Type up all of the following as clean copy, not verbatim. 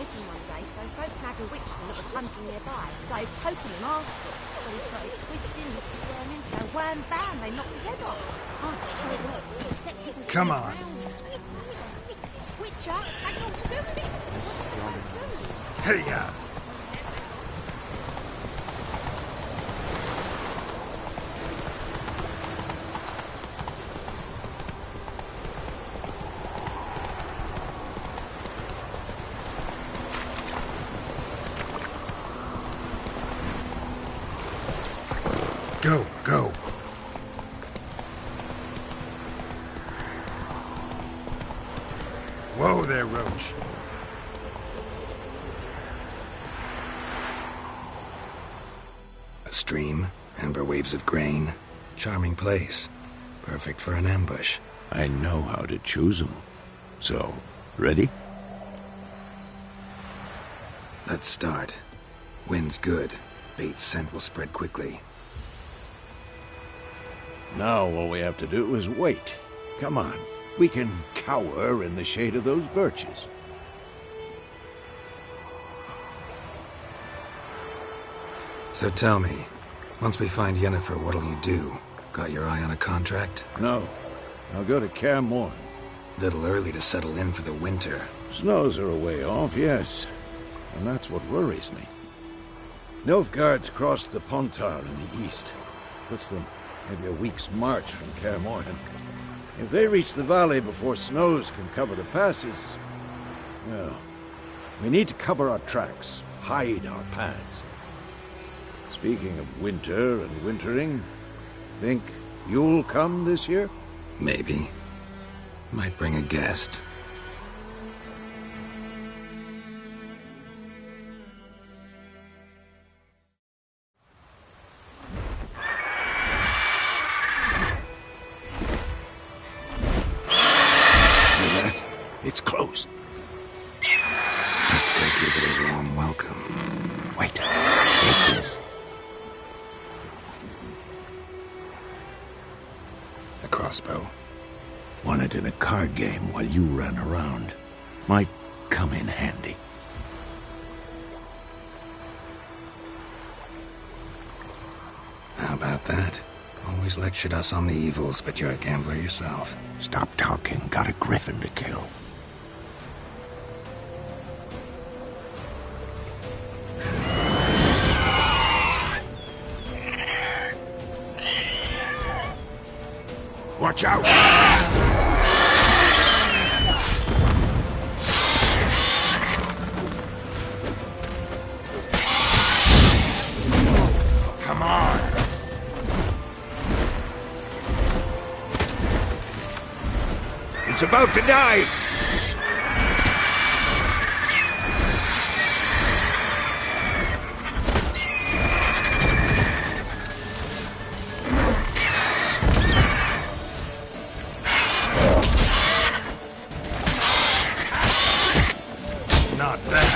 missing one day, so folk nagged a witchman that was hunting nearby. Started poking him, asking. So he started twisting and squirming, so wham bam, they knocked his head off. Oh, so it worked. Except it was Come on. Witcher had naught to do with it. Hey, ya! Go, go. Whoa there, Roach. A stream, amber waves of grain. Charming place. Perfect for an ambush. I know how to choose them. So, ready? Let's start. Wind's good. Bait's scent will spread quickly. Now all we have to do is wait. Come on. We can cower in the shade of those birches. So tell me, once we find Yennefer, what'll you do? Got your eye on a contract? No. I'll go to Kaer Morhen. Little early to settle in for the winter. Snows are a way off, yes. And that's what worries me. Nilfgaard's crossed the Pontar in the east. Puts them maybe a week's march from Kaer Morhen. If they reach the valley before snows can cover the passes, well, we need to cover our tracks, hide our paths. Speaking of winter and wintering, think you'll come this year? Maybe. Might bring a guest. It's closed. Let's go give it a warm welcome. Wait. Take this. A crossbow. Won it in a card game while you ran around. Might come in handy. How about that? Always lectured us on the evils, but you're a gambler yourself. Stop talking. Got a Gryphon to kill. Watch out! Come on! It's about to dive! Not bad.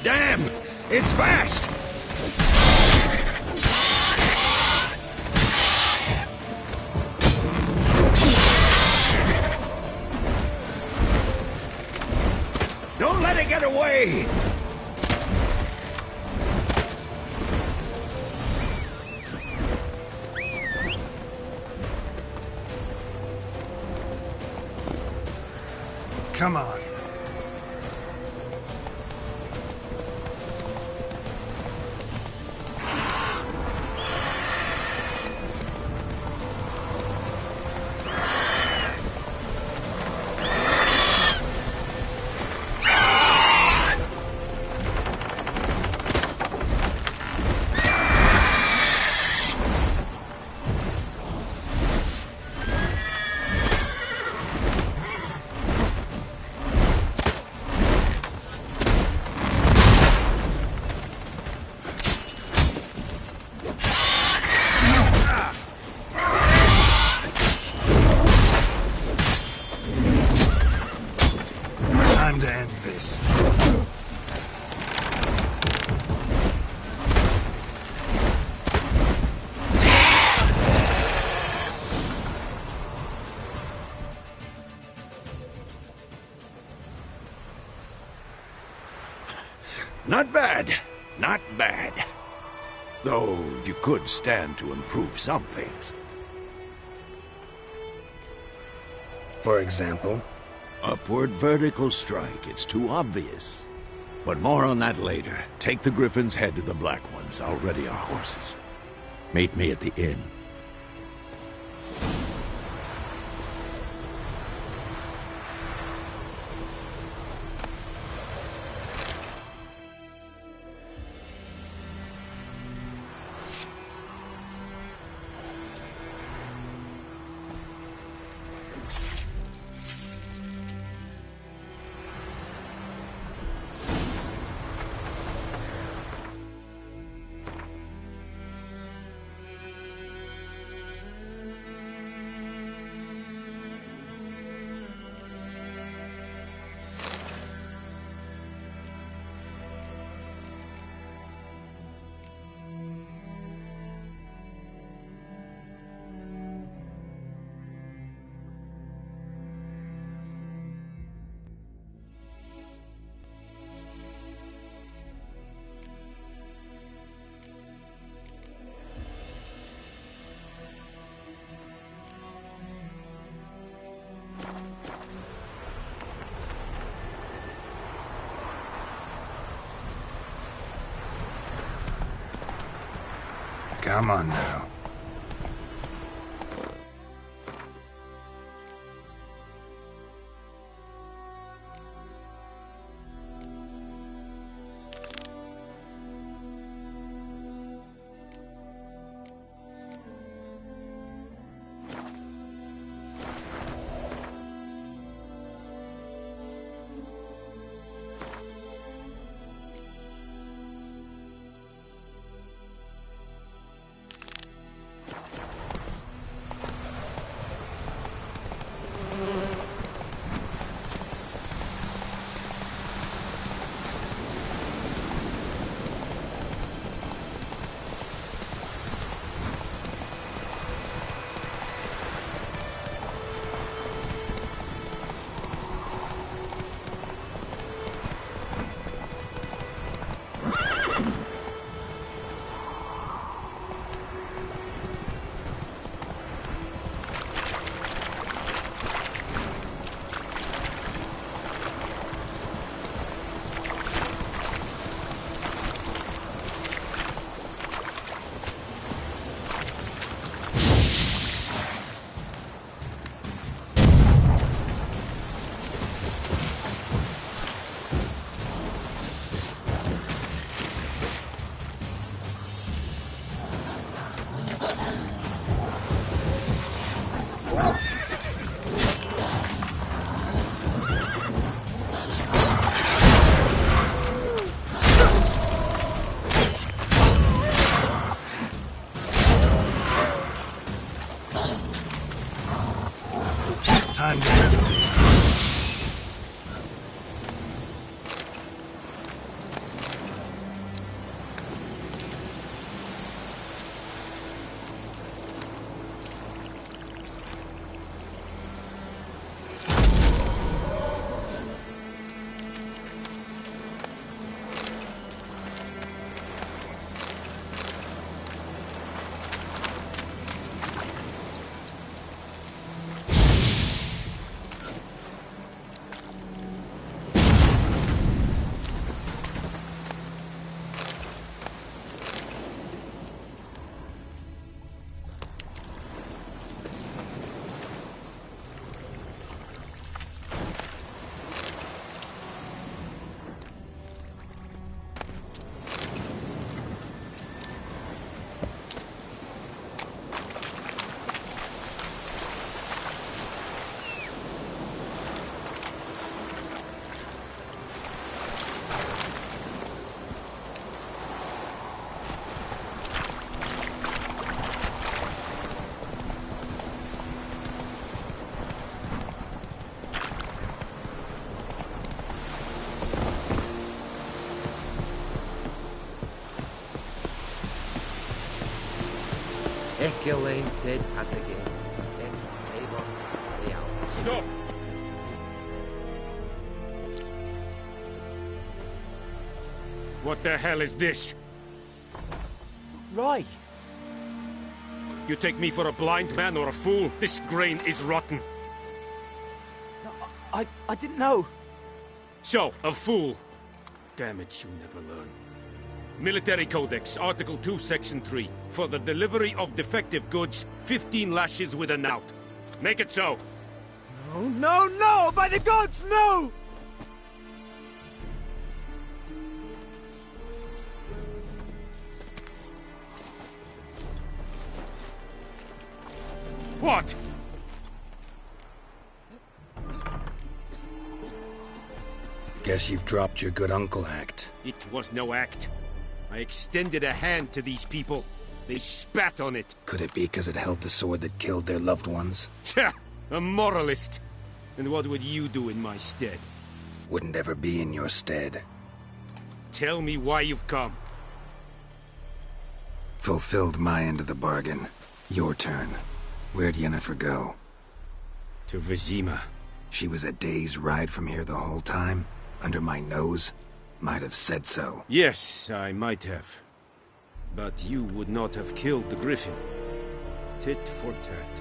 Damn! It's fast! Don't let it get away! Come on. Not bad. Not bad. Though you could stand to improve some things. For example? Upward vertical strike. It's too obvious. But more on that later. Take the Gryphon's head to the Black Ones. I'll ready our horses. Meet me at the inn. Come on now. Time to handle this. Stop! What the hell is this? Right. You take me for a blind man or a fool? This grain is rotten. No, I didn't know. So, a fool. Damn it, you never learn. Military Codex, Article 2, Section 3. For the delivery of defective goods, 15 lashes with a knout. Make it so. No, no, no! By the gods, no! What? Guess you've dropped your good uncle act. It was no act. I extended a hand to these people. They spat on it. Could it be because it held the sword that killed their loved ones? Tja, a moralist. And what would you do in my stead? Wouldn't ever be in your stead. Tell me why you've come. Fulfilled my end of the bargain. Your turn. Where'd Yennefer go? To Vizima. She was a day's ride from here the whole time? Under my nose? Might have said so. Yes, I might have. But you would not have killed the Gryphon. Tit for tat.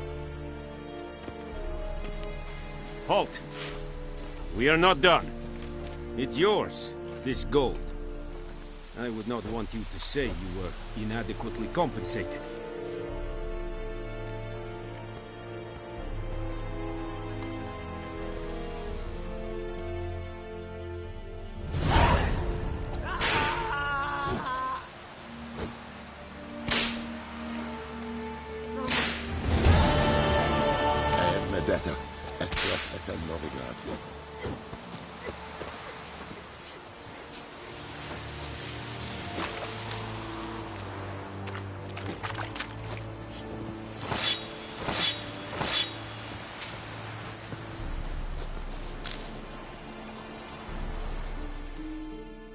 Halt! We are not done. It's yours, this gold. I would not want you to say you were inadequately compensated. Detta, SL Novigrad.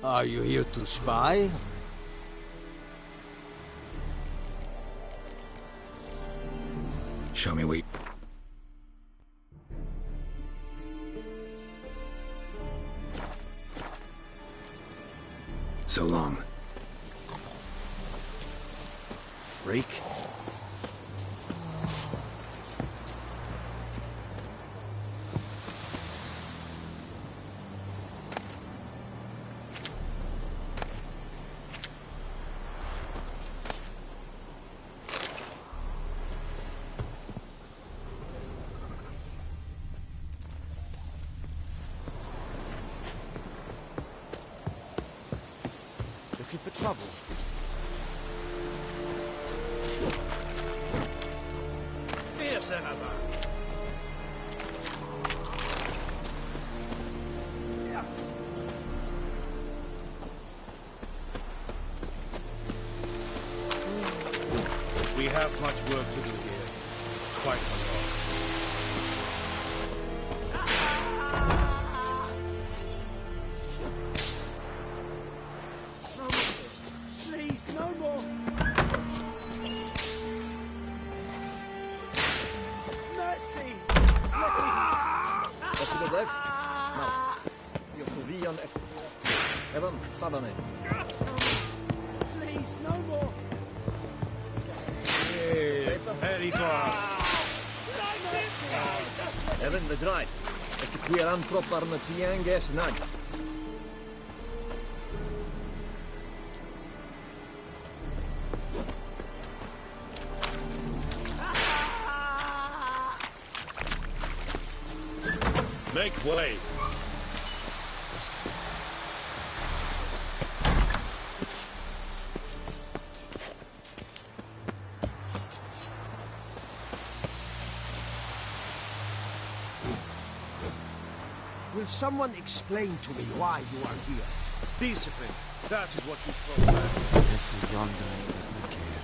Are you here to spy? Show me what... So long. Freak. Looking for trouble? Fierce Senator. We have much work to do here. Quite a lot. Please, no more! Mercy! Alsjeblieft. Nou, je hoeft wie aan echt. Evan, sta dan in. Please, no more! Very far. Evan, bedraai. Het is queer aan proper met tianges nag. Make way! Will someone explain to me why you are here? Discipline. That is what you throw back. This is yonder, let me care.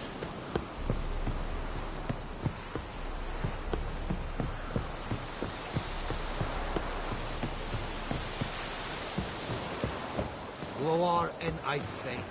Gloar and I think.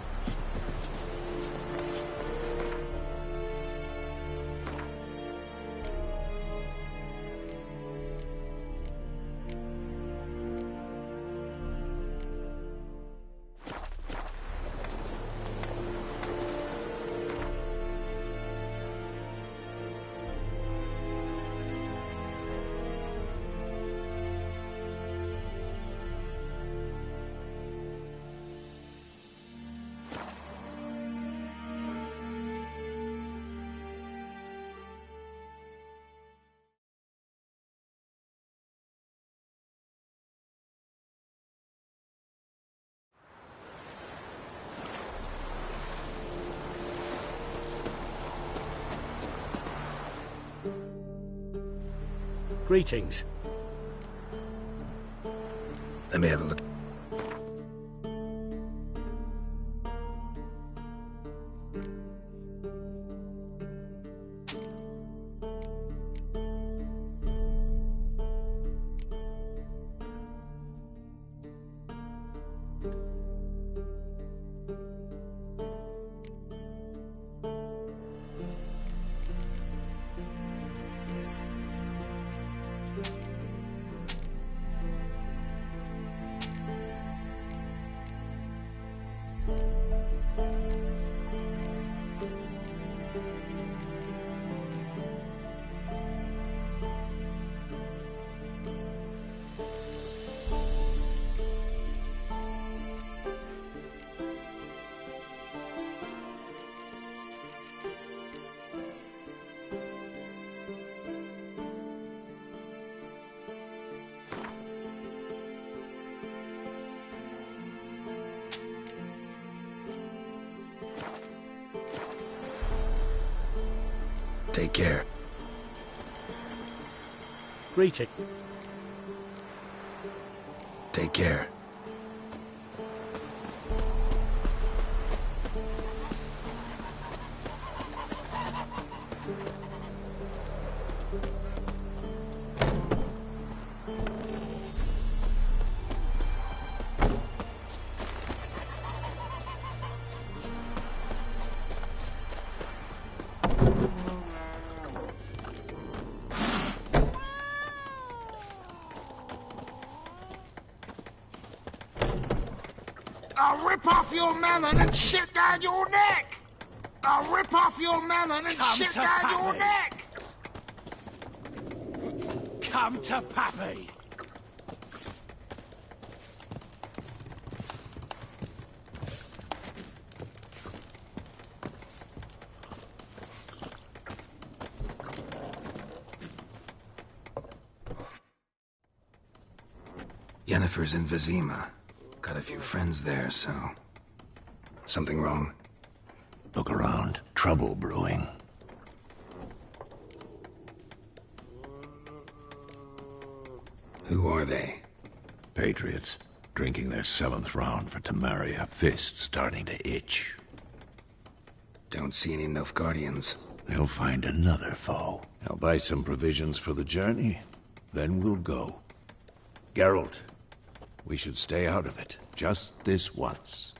Greetings. Let me have a look. Take care. Greeting. Take care. I'll rip off your melon and shit down your neck! I'll rip off your melon and shit down your neck! Come to Pappy! Yennefer's in Vizima. Got a few friends there, so... Something wrong? Look around. Trouble brewing. Who are they? Patriots. Drinking their 7th round for Tamaria. Fist starting to itch. Don't see any Nilfgaardians. They'll find another foe. I'll buy some provisions for the journey. Then we'll go. Geralt, we should stay out of it. Just this once.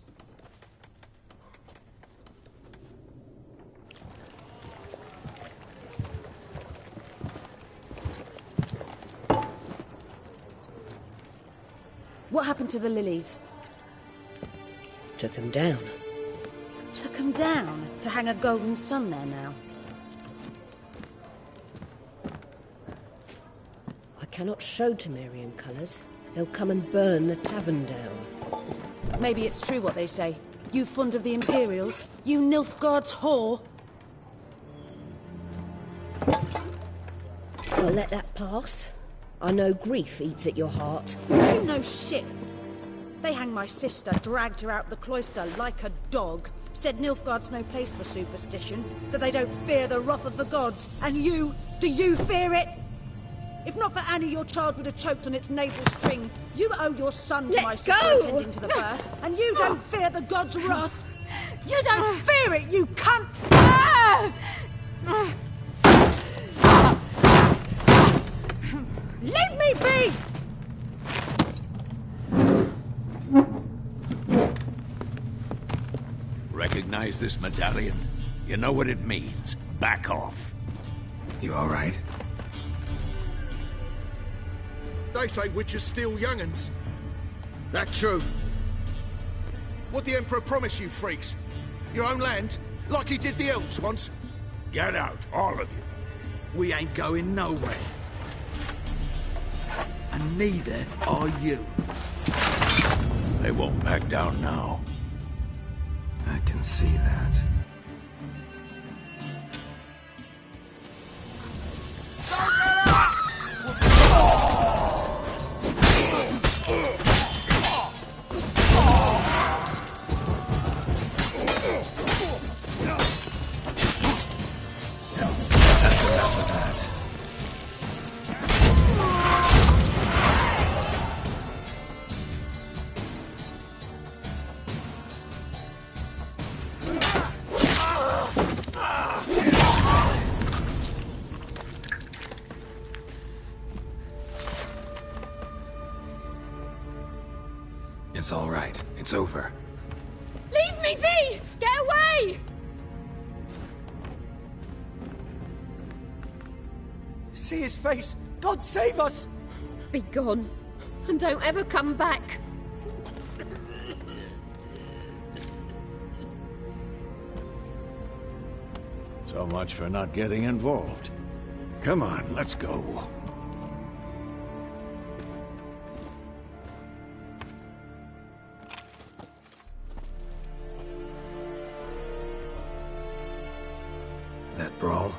What happened to the lilies? Took him down. Took them down to hang a golden sun there now. I cannot show Temerian colours. They'll come and burn the tavern down. Maybe it's true what they say. You fond of the Imperials? You Nilfgaard's whore? I'll let that pass. I know grief eats at your heart. You know shit. They hanged my sister, dragged her out the cloister like a dog. Said Nilfgaard's no place for superstition, that they don't fear the wrath of the gods. And you, do you fear it? If not for Annie, your child would have choked on its navel string. You owe your son to my sister attending to the birth, and you don't fear the gods' wrath. You don't fear it, you cunt! Leave me be! Recognize this medallion? You know what it means. Back off. You all right? They say witches steal young'uns. That true. What the Emperor promise you, freaks? Your own land? Like he did the elves once? Get out, all of you. We ain't going nowhere. And neither are you. They won't back down now. I can see that. That's enough of that. It's all right. It's over. Leave me be! Get away! See his face! God save us! Be gone. And don't ever come back. So much for not getting involved. Come on, let's go. That brawl,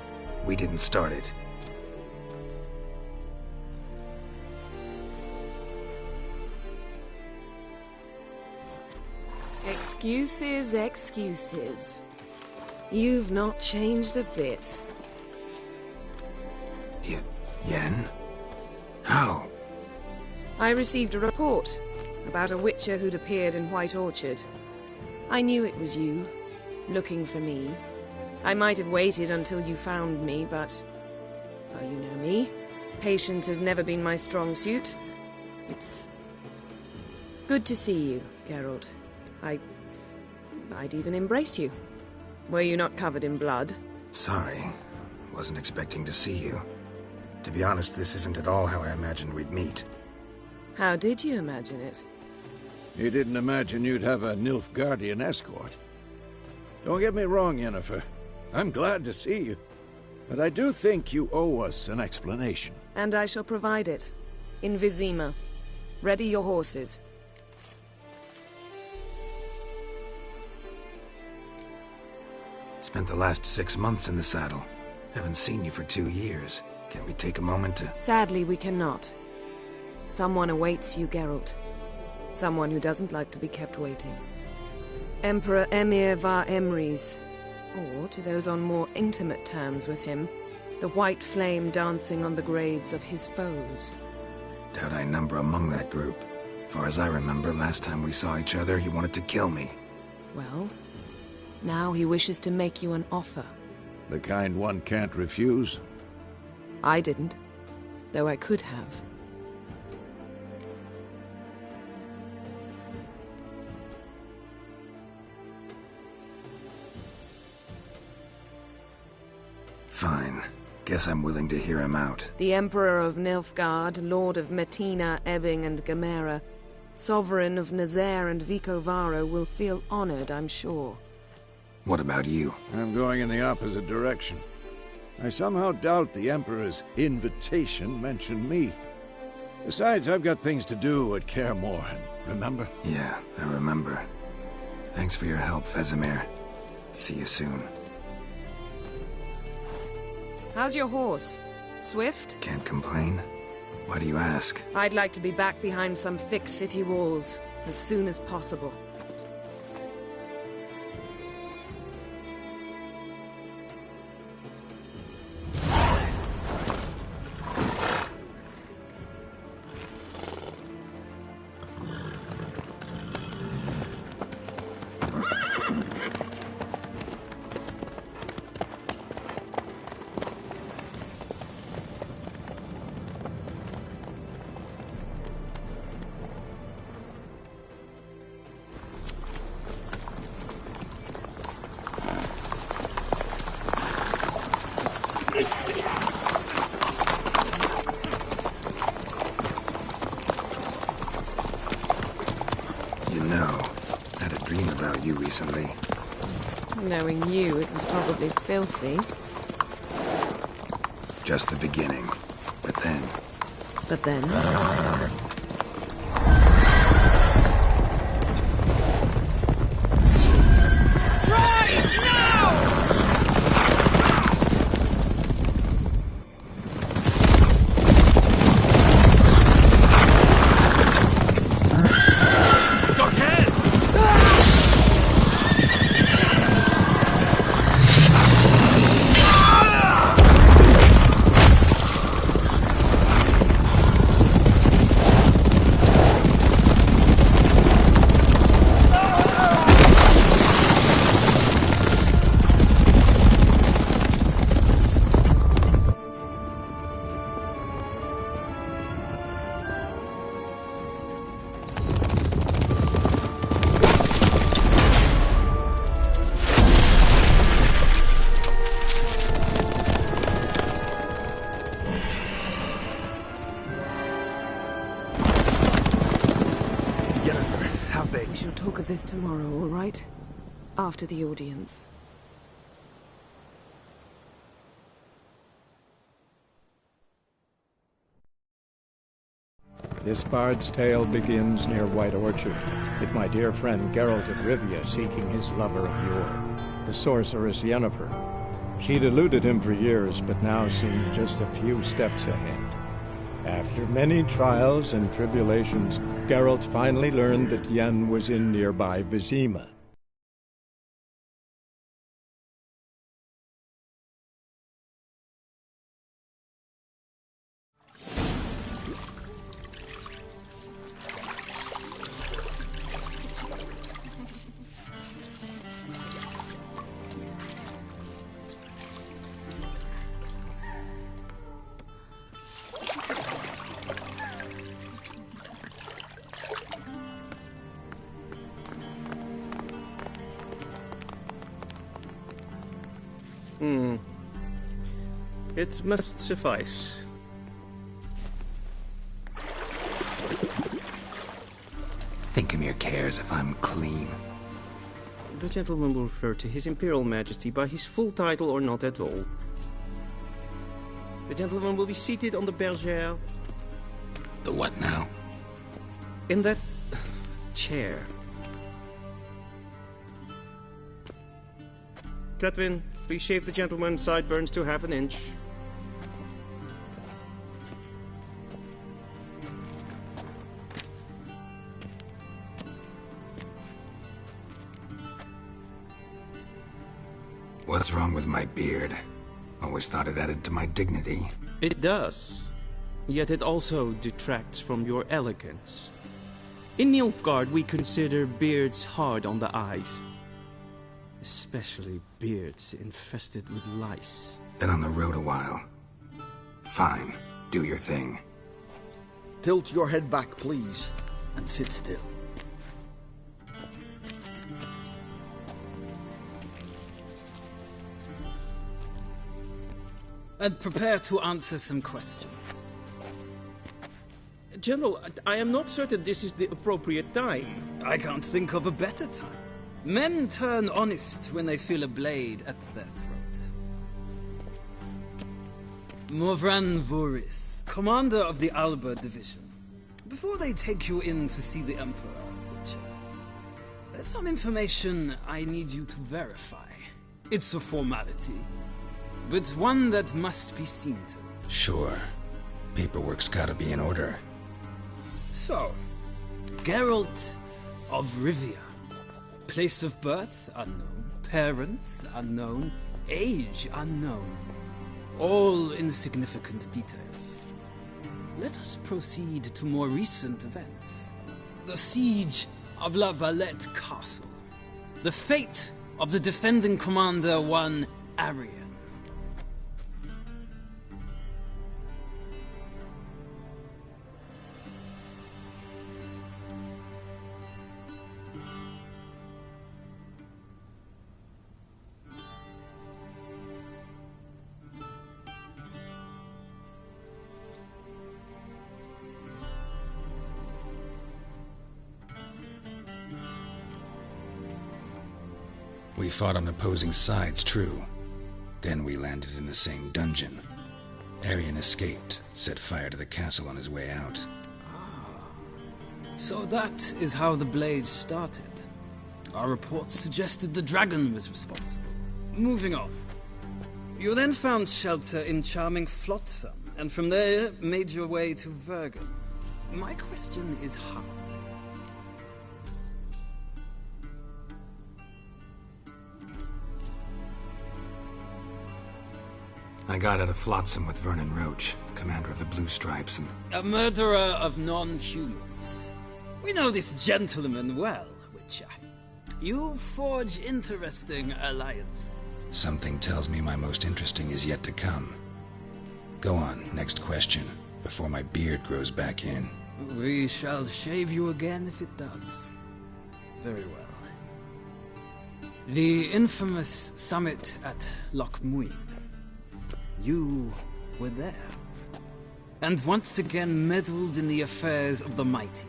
we didn't start it. Excuses, excuses. You've not changed a bit. Yen? How? I received a report about a Witcher who'd appeared in White Orchard. I knew it was you, looking for me. I might have waited until you found me, but... well, you know me. Patience has never been my strong suit. It's... good to see you, Geralt. I'd even embrace you. Were you not covered in blood? Sorry. Wasn't expecting to see you. To be honest, this isn't at all how I imagined we'd meet. How did you imagine it? You didn't imagine you'd have a Nilfgaardian escort. Don't get me wrong, Yennefer. I'm glad to see you. But I do think you owe us an explanation. And I shall provide it. In Vizima. Ready your horses. Spent the last 6 months in the saddle. Haven't seen you for 2 years. Can we take a moment to... Sadly, we cannot. Someone awaits you, Geralt. Someone who doesn't like to be kept waiting. Emperor Emir var Emrys. Or, to those on more intimate terms with him, the white flame dancing on the graves of his foes. Doubt I number among that group. Far as I remember, last time we saw each other, he wanted to kill me. Well, now he wishes to make you an offer. The kind one can't refuse? I didn't, though I could have. Fine. Guess I'm willing to hear him out. The Emperor of Nilfgaard, Lord of Metina, Ebbing and Gamera, Sovereign of Nazaire and Vicovaro will feel honored, I'm sure. What about you? I'm going in the opposite direction. I somehow doubt the Emperor's invitation mentioned me. Besides, I've got things to do at Kaer Morhen, remember? Yeah, I remember. Thanks for your help, Vesemir. See you soon. How's your horse? Swift? Can't complain. Why do you ask? I'd like to be back behind some thick city walls, as soon as possible. Recently. Knowing you, it was probably filthy. Just the beginning. But then... But then? of this tomorrow, all right? After the audience. This bard's tale begins near White Orchard, with my dear friend Geralt of Rivia seeking his lover of yore, the sorceress Yennefer. She'd eluded him for years, but now seemed just a few steps ahead. After many trials and tribulations, Geralt finally learned that Yen was in nearby Vizima. It must suffice. Thinkamere cares if I'm clean. The gentleman will refer to His Imperial Majesty by his full title or not at all. The gentleman will be seated on the bergère. The what now? In that chair. Catwin, please shave the gentleman's sideburns to half an inch. What's wrong with my beard? Always thought it added to my dignity. It does. Yet it also detracts from your elegance. In Nilfgaard, we consider beards hard on the eyes. Especially beards infested with lice. Been on the road a while. Fine. Do your thing. Tilt your head back, please, and sit still. And prepare to answer some questions. General, I am not certain this is the appropriate time. I can't think of a better time. Men turn honest when they feel a blade at their throat. Morvran Voris, commander of the Alba Division. Before they take you in to see the Emperor, Witcher, there's some information I need you to verify. It's a formality, but one that must be seen to. Sure. Paperwork's gotta be in order. So, Geralt of Rivia. Place of birth, unknown. Parents, unknown. Age, unknown. All insignificant details. Let us proceed to more recent events. The siege of La Valette Castle. The fate of the defending commander, one Arian. We fought on opposing sides, true. Then we landed in the same dungeon. Arian escaped, set fire to the castle on his way out. So that is how the blade started. Our reports suggested the dragon was responsible. Moving on. You then found shelter in charming Flotsam, and from there made your way to Vergen. My question is how? I got out of Flotsam with Vernon Roach, commander of the Blue Stripes, and... A murderer of non-humans. We know this gentleman well, Witcher. You forge interesting alliances. Something tells me my most interesting is yet to come. Go on, next question, before my beard grows back in. We shall shave you again if it does. Very well. The infamous summit at Loch Muin. You were there, and once again meddled in the affairs of the mighty.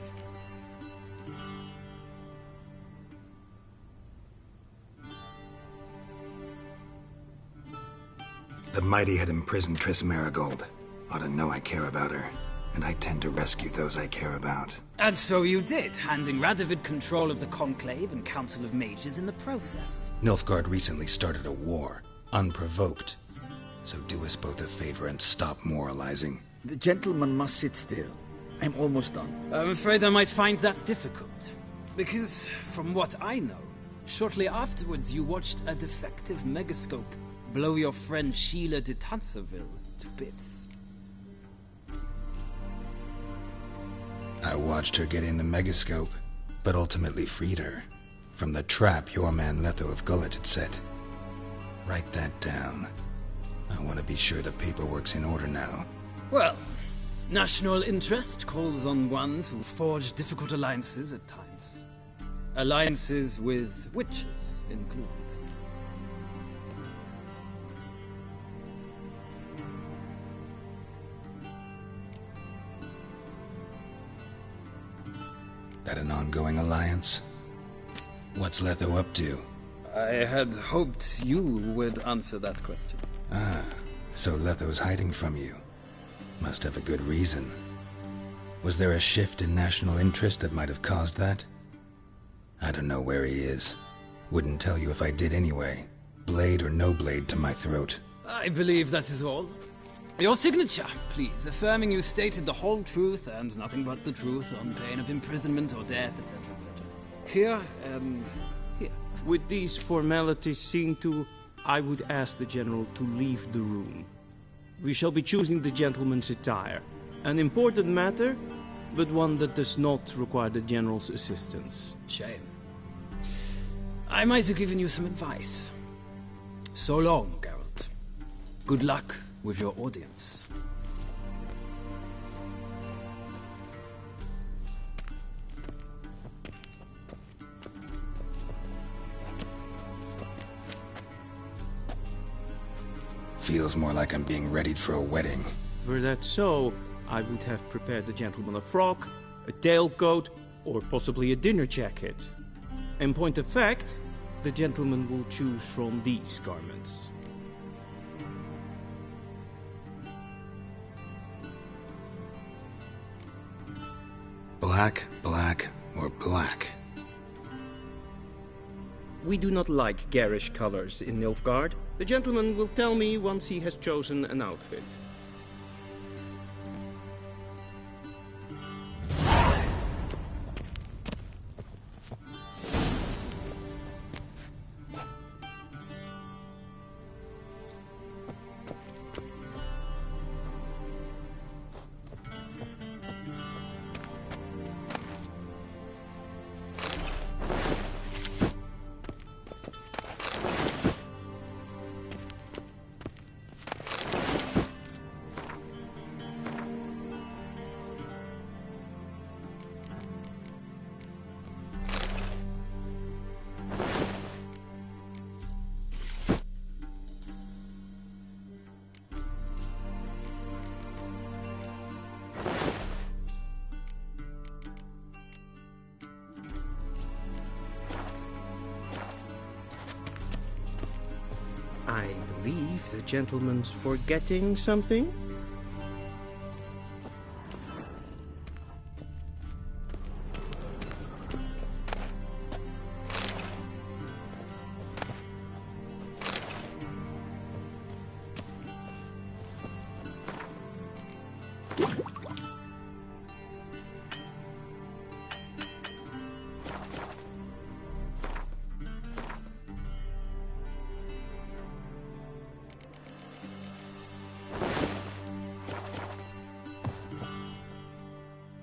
The Mighty had imprisoned Triss Marigold. Ought to know I care about her, and I tend to rescue those I care about. And so you did, handing Radovid control of the Conclave and Council of Mages in the process. Nilfgaard recently started a war, unprovoked. So do us both a favor and stop moralizing. The gentleman must sit still. I'm almost done. I'm afraid I might find that difficult. Because, from what I know, shortly afterwards you watched a defective megascope blow your friend Sheila de Tanserville to bits. I watched her get in the megascope, but ultimately freed her from the trap your man Letho of Gullet had set. Write that down. I want to be sure the paperwork's in order now. Well, national interest calls on one to forge difficult alliances at times. Alliances with witches included. That an ongoing alliance? What's Letho up to? I had hoped you would answer that question. Ah, so Letho's hiding from you. Must have a good reason. Was there a shift in national interest that might have caused that? I don't know where he is. Wouldn't tell you if I did anyway. Blade or no blade to my throat. I believe that is all. Your signature, please, affirming you stated the whole truth and nothing but the truth on pain of imprisonment or death, etc., etc. Here and here. With these formalities seen to, I would ask the General to leave the room. We shall be choosing the gentleman's attire. An important matter, but one that does not require the General's assistance. Shame. I might have given you some advice. So long, Geralt. Good luck with your audience. Feels more like I'm being readied for a wedding. Were that so, I would have prepared the gentleman a frock, a tailcoat, or possibly a dinner jacket. In point of fact, the gentleman will choose from these garments. Black, black, or black? We do not like garish colors in Nilfgaard. The gentleman will tell me once he has chosen an outfit. I believe the gentleman's forgetting something?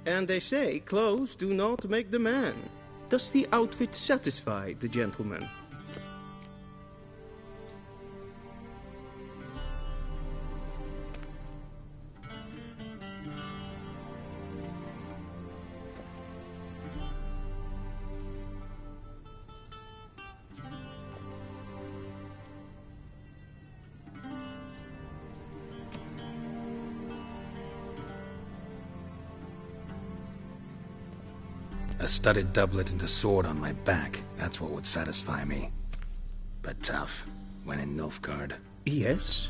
And they say clothes do not make the man. Does the outfit satisfy the gentleman? A studded doublet and a sword on my back. That's what would satisfy me. But tough, when in Nilfgaard. Yes.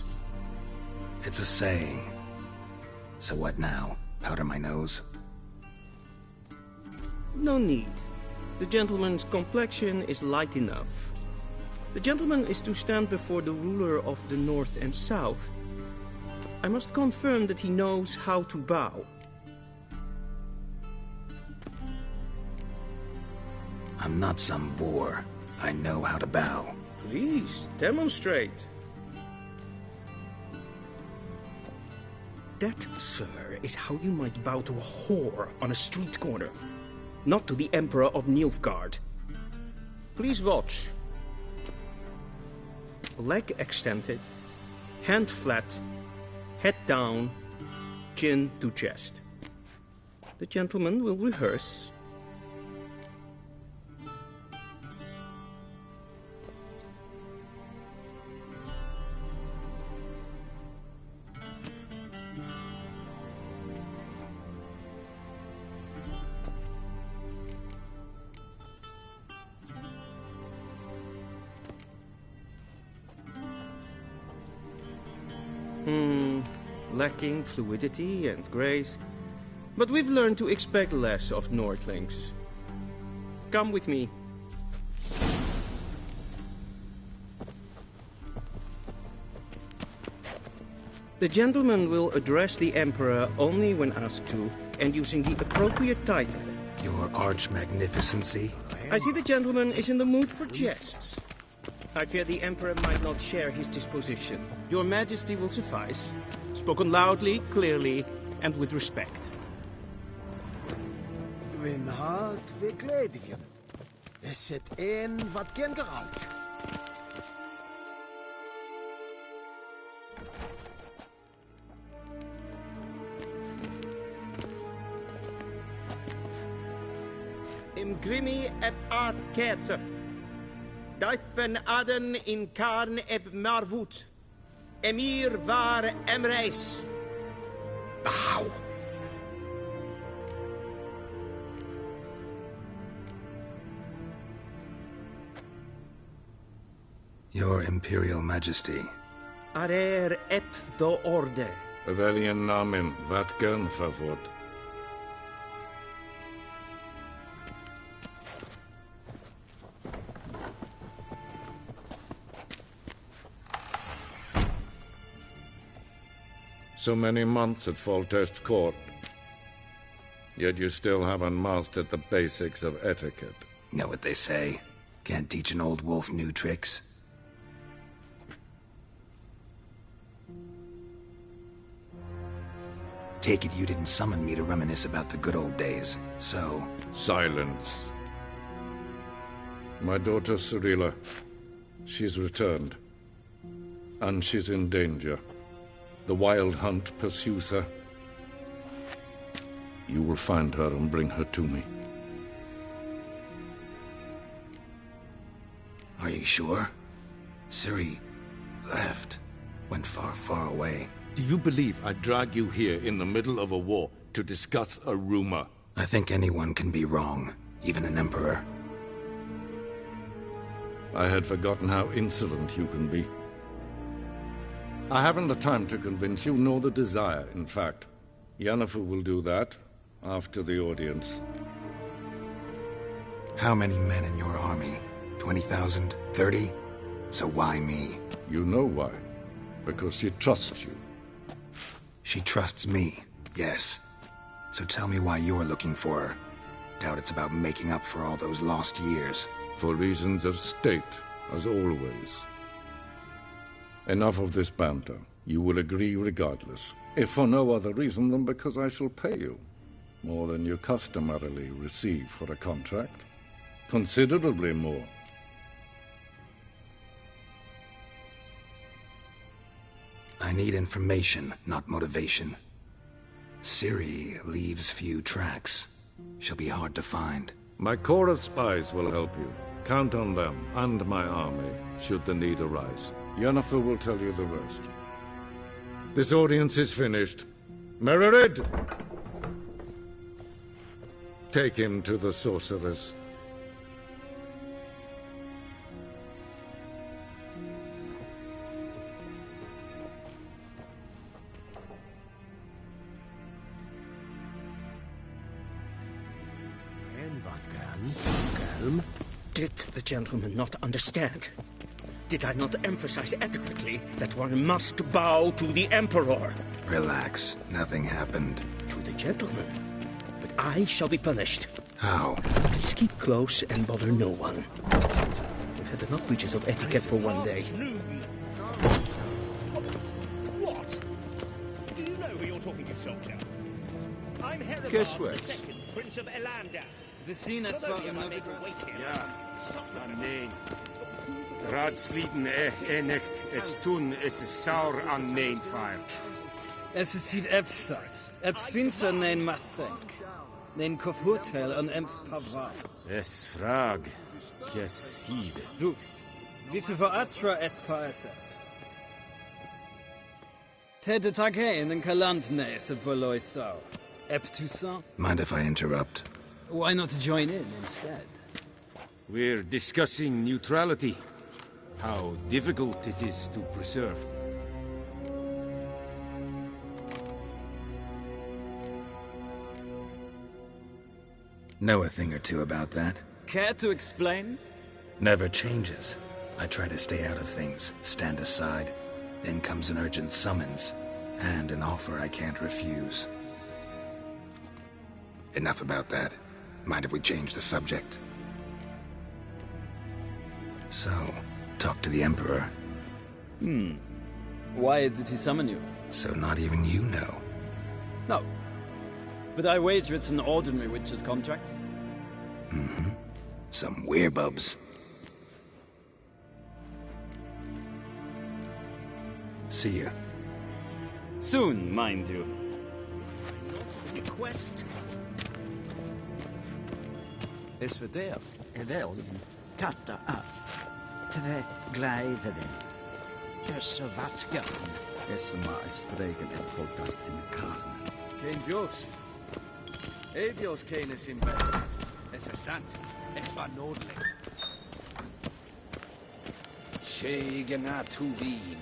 It's a saying. So what now? Powder my nose? No need. The gentleman's complexion is light enough. The gentleman is to stand before the ruler of the North and South. I must confirm that he knows how to bow. I'm not some boor. I know how to bow. Please, demonstrate. That, sir, is how you might bow to a whore on a street corner. Not to the Emperor of Nilfgaard. Please watch. Leg extended, hand flat, head down, chin to chest. The gentleman will rehearse. Lacking fluidity and grace, but we've learned to expect less of Nordlings. Come with me. The gentleman will address the Emperor only when asked to, and using the appropriate title. Your Arch-Magnificency? I see the gentleman is in the mood for jests. I fear the Emperor might not share his disposition. Your Majesty will suffice. Spoken loudly, clearly, and with respect. Gwyn hart ve gledien. Is het een wat gen geralt? Im Grimmi et art ketzer. Duifen aden in karn eb marvoet. Emir var emreis. Bow. Your Imperial Majesty. Arer ep the orde. Weljen namen wat gern favort. So many months at Foltest Court, yet you still haven't mastered the basics of etiquette. Know what they say? Can't teach an old wolf new tricks. Take it you didn't summon me to reminisce about the good old days, so... Silence. My daughter Cirilla, she's returned. And she's in danger. The Wild Hunt pursues her. You will find her and bring her to me. Are you sure? Ciri left. Went far, far away. Do you believe I'd drag you here in the middle of a war to discuss a rumor? I think anyone can be wrong, even an emperor. I had forgotten how insolent you can be. I haven't the time to convince you, nor the desire, in fact. Yennefer will do that after the audience. How many men in your army? 20,000? 30? So why me? You know why. Because she trusts you. She trusts me, yes. So tell me why you're looking for her. Doubt it's about making up for all those lost years. For reasons of state, as always. Enough of this banter. You will agree regardless, if for no other reason than because I shall pay you. More than you customarily receive for a contract. Considerably more. I need information, not motivation. Ciri leaves few tracks. She'll be hard to find. My corps of spies will help you. Count on them, and my army, should the need arise. Yennefer will tell you the rest. This audience is finished. Mererid! Take him to the sorceress. realm? Did the gentleman not understand? Did I not emphasize adequately that one must bow to the Emperor? Relax. Nothing happened. To the gentleman. But I shall be punished. How? Please keep close and bother no one. We've had enough breaches of etiquette for one day. What? Do you know who you're talking to, soldier? I'm Herod Guesswork. II, Prince of Elander. Vecines var Ja, nee. Raadsleden enecht es tun es saur an nein fire. Es siet efsat. Ep finser nein mathenk. Nein kof hotel an emp pava. Es frag. Kiaside. Duth. Visse for atra es paese. Tede tag hein en kalant nes ep verlois sau. Ep Toussaint? Mind if I interrupt? Why not join in instead? We're discussing neutrality. How difficult it is to preserve. Know a thing or two about that? Care to explain? Never changes. I try to stay out of things, stand aside. Then comes an urgent summons, and an offer I can't refuse. Enough about that. Mind if we change the subject? So, talk to the Emperor. Why did he summon you? So not even you know. No. But I wager it's an ordinary witcher's contract. Mm-hmm. Some werebubs. See ya. Soon, mind you. Request. Es fördärv. Eveljen, katta ath. Tve gläderen. Kössa vatgan. Es ma stregen en foltast in karnen. Kein Vjos. Evjos kenes in bed. Es sant. Es var nordlig. Tjejgena Tuvin.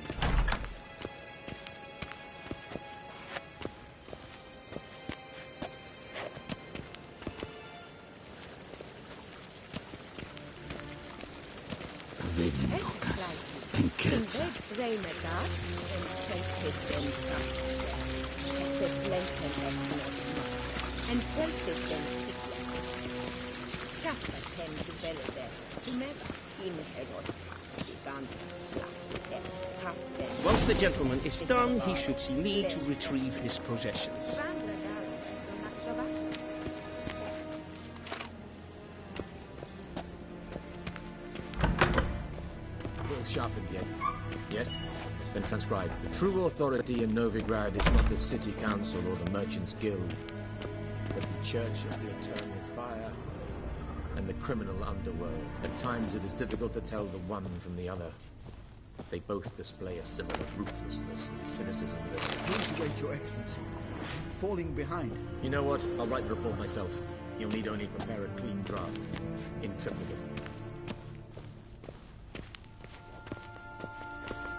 Once the gentleman is done, he should see me to retrieve his possessions. Well sharpened yet? Yes? Then transcribe. The true authority in Novigrad is not the city council or the merchants' guild, but the Church of the Eternal Fire and the criminal underworld. At times it is difficult to tell the one from the other. They both display a similar ruthlessness and cynicism that... Please wait, Your Excellency. I'm falling behind. You know what? I'll write the report myself. You'll need only prepare a clean draft. In triplicate.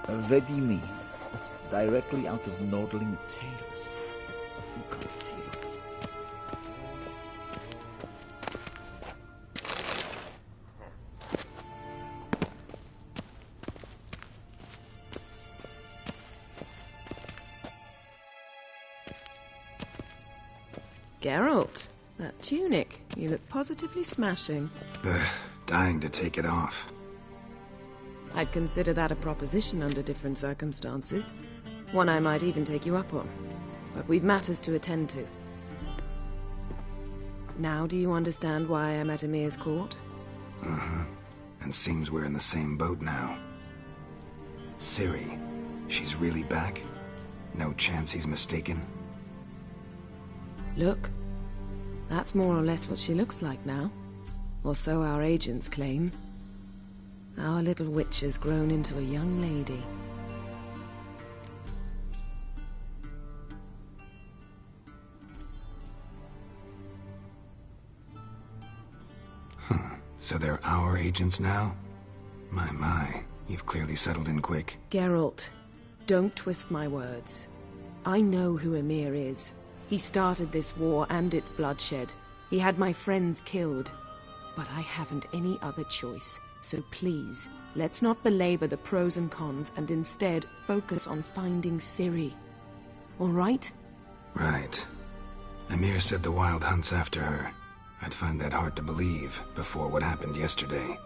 Vedimi. Directly out of Nordling Tales. Inconceivable. Geralt, that tunic. You look positively smashing. Ugh, dying to take it off. I'd consider that a proposition under different circumstances. One I might even take you up on. But we've matters to attend to. Now do you understand why I'm at Emir's court? Uh-huh. And seems we're in the same boat now. Ciri, she's really back? No chance he's mistaken? Look, that's more or less what she looks like now. Or so our agents claim. Our little witch has grown into a young lady. Huh. So they're our agents now? My, you've clearly settled in quick. Geralt, don't twist my words. I know who Emir is. He started this war and its bloodshed. He had my friends killed. But I haven't any other choice. So please, let's not belabor the pros and cons and instead focus on finding Ciri. All right? Right. Emir said the Wild Hunt's after her. I'd find that hard to believe before what happened yesterday.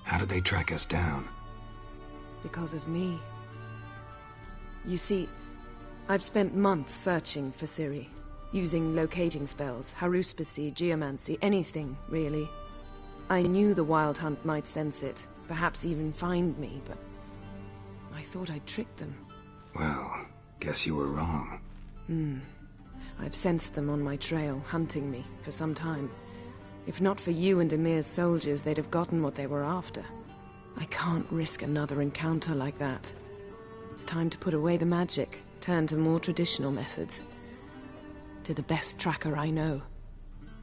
How did they track us down? Because of me. You see, I've spent months searching for Ciri, using locating spells, haruspicy, geomancy, anything, really. I knew the Wild Hunt might sense it, perhaps even find me, but I thought I'd tricked them. Well, guess you were wrong. I've sensed them on my trail, hunting me, for some time. If not for you and Emir's soldiers, they'd have gotten what they were after. I can't risk another encounter like that. It's time to put away the magic, turn to more traditional methods. To the best tracker I know.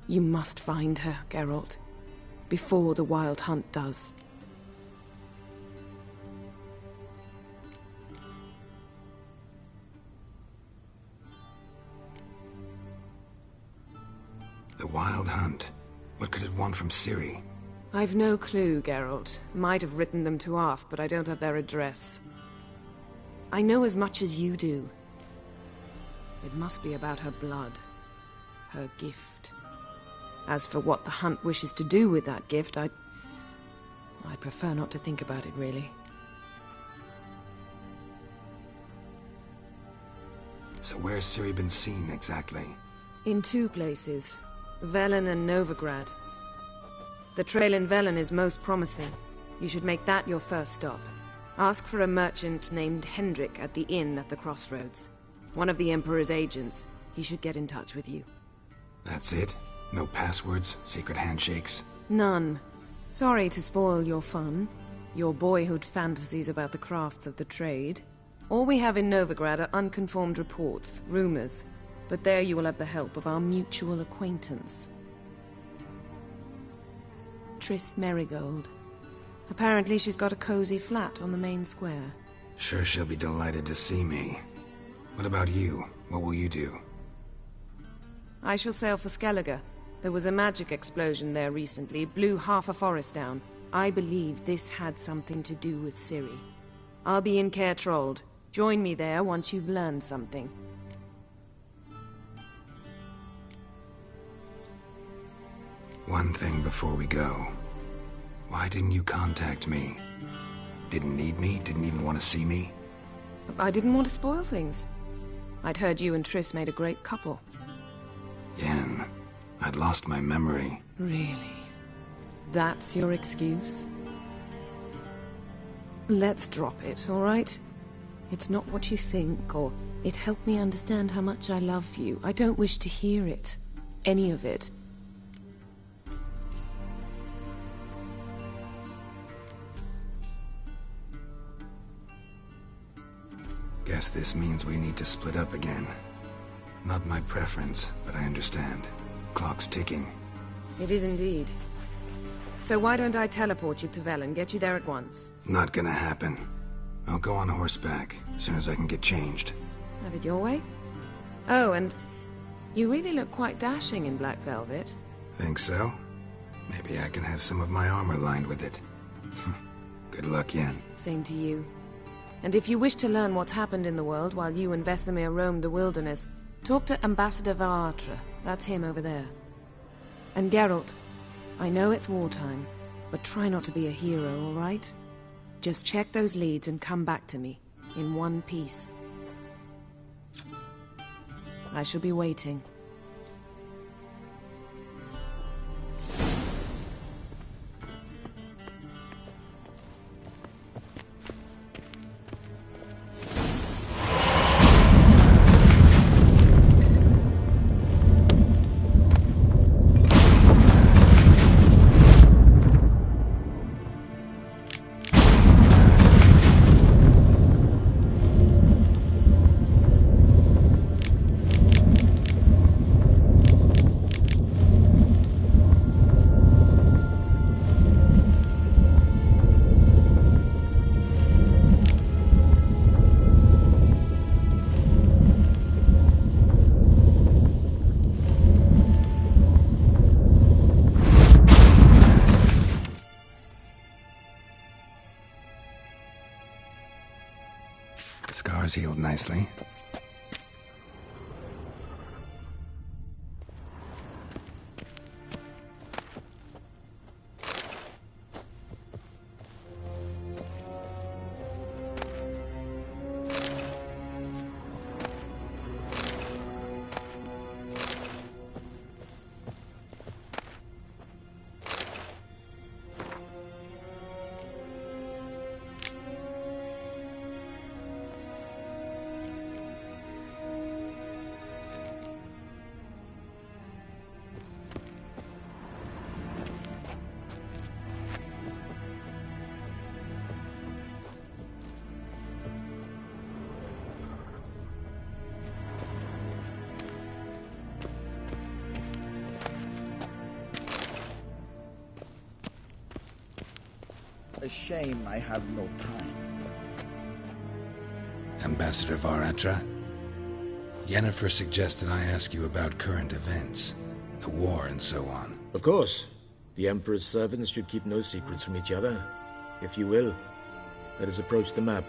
You must find her, Geralt. Before the Wild Hunt does. The Wild Hunt? What could it want from Ciri? I've no clue, Geralt. Might have written them to ask, but I don't have their address. I know as much as you do. It must be about her blood. Her gift. As for what the Hunt wishes to do with that gift, I prefer not to think about it, really. So where's Ciri been seen, exactly? In 2 places. Velen and Novigrad. The trail in Velen is most promising. You should make that your first stop. Ask for a merchant named Hendrik at the inn at the crossroads. One of the Emperor's agents. He should get in touch with you. That's it? No passwords? Secret handshakes? None. Sorry to spoil your fun. Your boyhood fantasies about the crafts of the trade. All we have in Novigrad are unconfirmed reports, rumors. But there you will have the help of our mutual acquaintance. Triss Merigold. Apparently she's got a cozy flat on the main square. Sure she'll be delighted to see me. What about you? What will you do? I shall sail for Skellige. There was a magic explosion there recently, blew half a forest down. I believe this had something to do with Ciri. I'll be in Caer Trold. Join me there once you've learned something. One thing before we go. Why didn't you contact me? Didn't need me? Didn't even want to see me? I didn't want to spoil things. I'd heard you and Triss made a great couple. Yen, I'd lost my memory. Really? That's your excuse? Let's drop it, all right? It's not what you think, or it helped me understand how much I love you. I don't wish to hear it. Any of it. Guess this means we need to split up again. Not my preference, but I understand. Clock's ticking. It is indeed. So why don't I teleport you to Velen, get you there at once? Not gonna happen. I'll go on horseback, as soon as I can get changed. Have it your way? Oh, and you really look quite dashing in black velvet. Think so? Maybe I can have some of my armor lined with it. Good luck, Yen. Same to you. And if you wish to learn what's happened in the world while you and Vesemir roamed the wilderness, talk to Ambassador Varatra. That's him over there. And Geralt, I know it's wartime, but try not to be a hero, all right? Just check those leads and come back to me, in one piece. I shall be waiting. wounds healed nicely. A shame I have no time. Ambassador Varatra, Yennefer suggested I ask you about current events, the war and so on. Of course. The Emperor's servants should keep no secrets from each other. If you will, let us approach the map.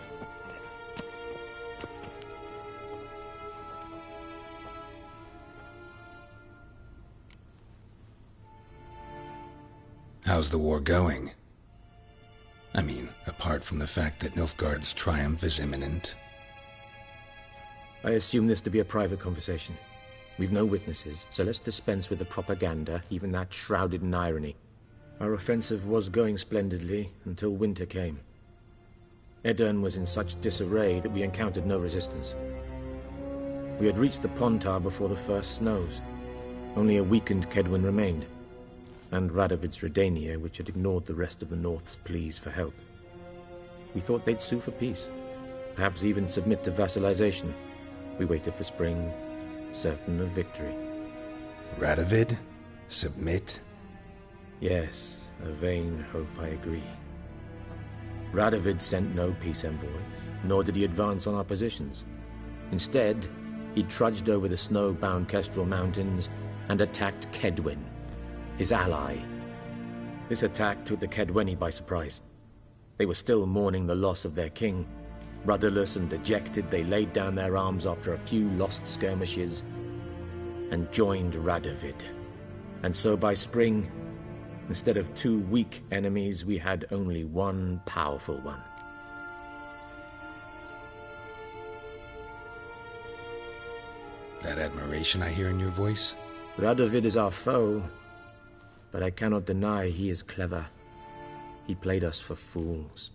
How's the war going? I mean, apart from the fact that Nilfgaard's triumph is imminent. I assume this to be a private conversation. We've no witnesses, so let's dispense with the propaganda, even that shrouded in irony. Our offensive was going splendidly until winter came. Edirn was in such disarray that we encountered no resistance. We had reached the Pontar before the first snows. Only a weakened Kedwen remained, and Radovid's Redania, which had ignored the rest of the North's pleas for help. We thought they'd sue for peace, perhaps even submit to vassalization. We waited for spring, certain of victory. Radovid? Submit? Yes, a vain hope, I agree. Radovid sent no peace envoys, nor did he advance on our positions. Instead, he trudged over the snow-bound Kestrel Mountains and attacked Kedwen, his ally. This attack took the Kedweni by surprise. They were still mourning the loss of their king. Rudderless and dejected, they laid down their arms after a few lost skirmishes and joined Radovid. And so by spring, instead of two weak enemies, we had only one powerful one. That admiration I hear in your voice? Radovid is our foe, but I cannot deny he is clever. He played us for fools,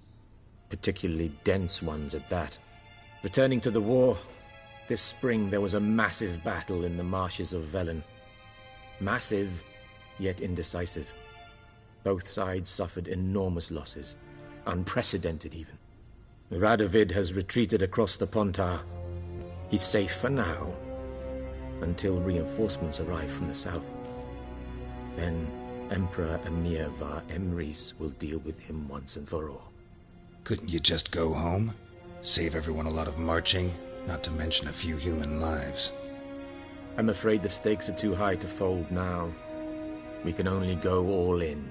particularly dense ones at that. Returning to the war, this spring there was a massive battle in the marshes of Velen. Massive, yet indecisive. Both sides suffered enormous losses, unprecedented even. Radovid has retreated across the Pontar. He's safe for now, until reinforcements arrive from the south. Then Emperor Emir var Emrys will deal with him once and for all. Couldn't you just go home? Save everyone a lot of marching, not to mention a few human lives. I'm afraid the stakes are too high to fold now. We can only go all in.